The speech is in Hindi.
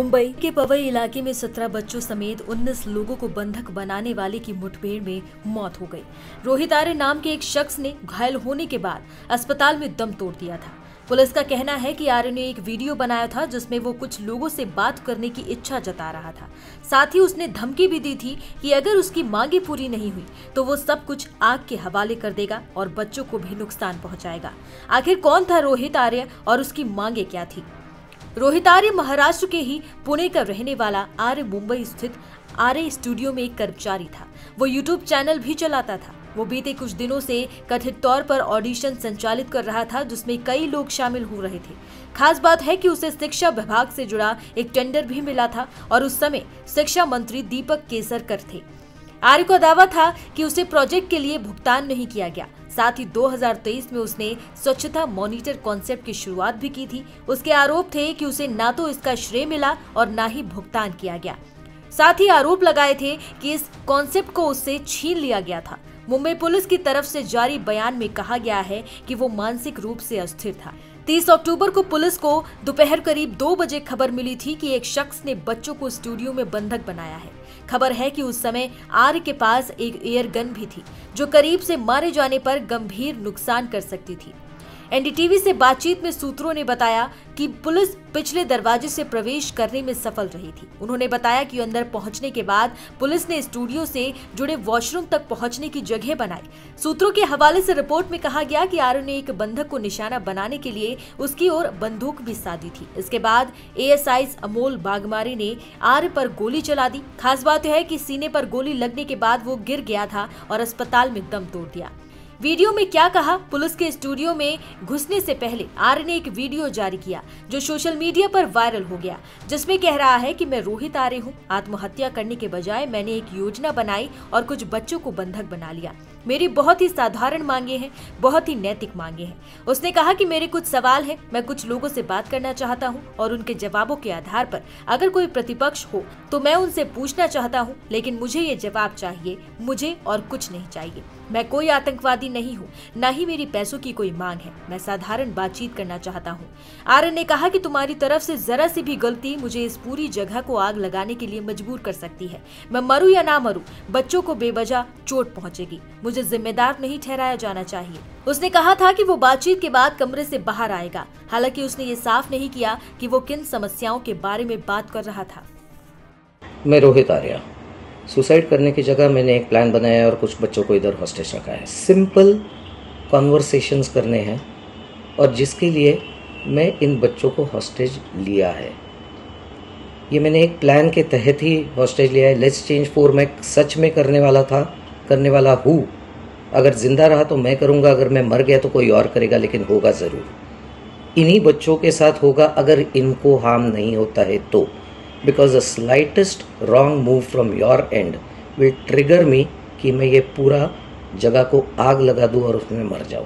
मुंबई के पवई इलाके में 17 बच्चों समेत 19 लोगों को बंधक बनाने वाले की मुठभेड़ में मौत हो गई। रोहित आर्य नाम के एक शख्स ने घायल होने के बाद अस्पताल में दम तोड़ दिया था। पुलिस का कहना है कि आर्य ने एक वीडियो बनाया था जिसमें वो कुछ लोगों से बात करने की इच्छा जता रहा था। साथ ही उसने धमकी भी दी थी कि अगर उसकी मांगे पूरी नहीं हुई तो वो सब कुछ आग के हवाले कर देगा और बच्चों को भी नुकसान पहुंचाएगा। आखिर कौन था रोहित आर्य और उसकी मांगे क्या थी? रोहित आर्य महाराष्ट्र के ही पुणे का रहने वाला आर्य मुंबई स्थित आर्य स्टूडियो में एक कर्मचारी था। वो यूट्यूब चैनल भी चलाता था। वो बीते कुछ दिनों से कथित तौर पर ऑडिशन संचालित कर रहा था जिसमें कई लोग शामिल हो रहे थे। खास बात है कि उसे शिक्षा विभाग से जुड़ा एक टेंडर भी मिला था और उस समय शिक्षा मंत्री दीपक केसरकर थे। आर्य का दावा था कि उसे प्रोजेक्ट के लिए भुगतान नहीं किया गया। साथ ही 2023 में उसने स्वच्छता मॉनिटर कॉन्सेप्ट की शुरुआत भी की थी। उसके आरोप थे कि उसे ना तो इसका श्रेय मिला और ना ही भुगतान किया गया। साथ ही आरोप लगाए थे कि इस कॉन्सेप्ट को उससे छीन लिया गया था। मुंबई पुलिस की तरफ से जारी बयान में कहा गया है कि वो मानसिक रूप से अस्थिर था। 30 अक्टूबर को पुलिस को दोपहर करीब 2 बजे खबर मिली थी कि एक शख्स ने बच्चों को स्टूडियो में बंधक बनाया है। खबर है कि उस समय आर्य के पास एक एयर गन भी थी जो करीब से मारे जाने पर गंभीर नुकसान कर सकती थी। एनडीटीवी से बातचीत में सूत्रों ने बताया कि पुलिस पिछले दरवाजे से प्रवेश करने में सफल रही थी। उन्होंने बताया कि अंदर पहुंचने के बाद पुलिस ने स्टूडियो से जुड़े वॉशरूम तक पहुंचने की जगह बनाई। सूत्रों के हवाले से रिपोर्ट में कहा गया कि आर्य ने एक बंधक को निशाना बनाने के लिए उसकी ओर बंदूक भी साधी थी। इसके बाद एएसआई अमोल बागमारी ने आर्य पर गोली चला दी। खास बात है कि सीने पर गोली लगने के बाद वो गिर गया था और अस्पताल में दम तोड़ दिया। वीडियो में क्या कहा? पुलिस के स्टूडियो में घुसने से पहले आर्य ने एक वीडियो जारी किया जो सोशल मीडिया पर वायरल हो गया, जिसमें कह रहा है कि मैं रोहित आर्य हूं। आत्महत्या करने के बजाय मैंने एक योजना बनाई और कुछ बच्चों को बंधक बना लिया। मेरी बहुत ही साधारण मांगे हैं, बहुत ही नैतिक मांगे हैं। उसने कहा कि मेरे कुछ सवाल हैं, मैं कुछ लोगों से बात करना चाहता हूं और उनके जवाबों के आधार पर अगर कोई प्रतिपक्ष हो तो मैं उनसे पूछना चाहता हूं, लेकिन मुझे ये जवाब चाहिए, मुझे और कुछ नहीं चाहिए। मैं कोई आतंकवादी नहीं हूँ, न ही मेरी पैसों की कोई मांग है। मैं साधारण बातचीत करना चाहता हूँ। आर्य ने कहा कि तुम्हारी तरफ से जरा सी भी गलती मुझे इस पूरी जगह को आग लगाने के लिए मजबूर कर सकती है। मैं मरूं या ना मरूं, बच्चों को बेवजह चोट पहुंचेगी। मुझे जिम्मेदार नहीं ठहराया जाना चाहिए। उसने कहा था कि वो बातचीत के बाद कमरे से बाहर आएगा। हालांकि उसने ये साफ नहीं किया कि वो किन समस्याओं के बारे में बात कर रहा था। मैं रोहित आर्य, सुसाइड करने की जगह मैंने एक प्लान बनाया और कुछ बच्चों को इधर हॉस्टेज रखा है। सिंपल कॉन्वर्सेशंस करने हैं और जिसके लिए मैं इन बच्चों को हॉस्टेज लिया है। ये मैंने एक प्लान के तहत ही हॉस्टेज लिया है। लेट्स चेंज 4 मैं सच में करने वाला हूँ। अगर जिंदा रहा तो मैं करूँगा, अगर मैं मर गया तो कोई और करेगा, लेकिन होगा ज़रूर। इन्हीं बच्चों के साथ होगा अगर इनको हार्म नहीं होता है तो। Because the slightest wrong move from your end will trigger me कि मैं ये पूरा जगह को आग लगा दूँ और उसमें मर जाऊँ।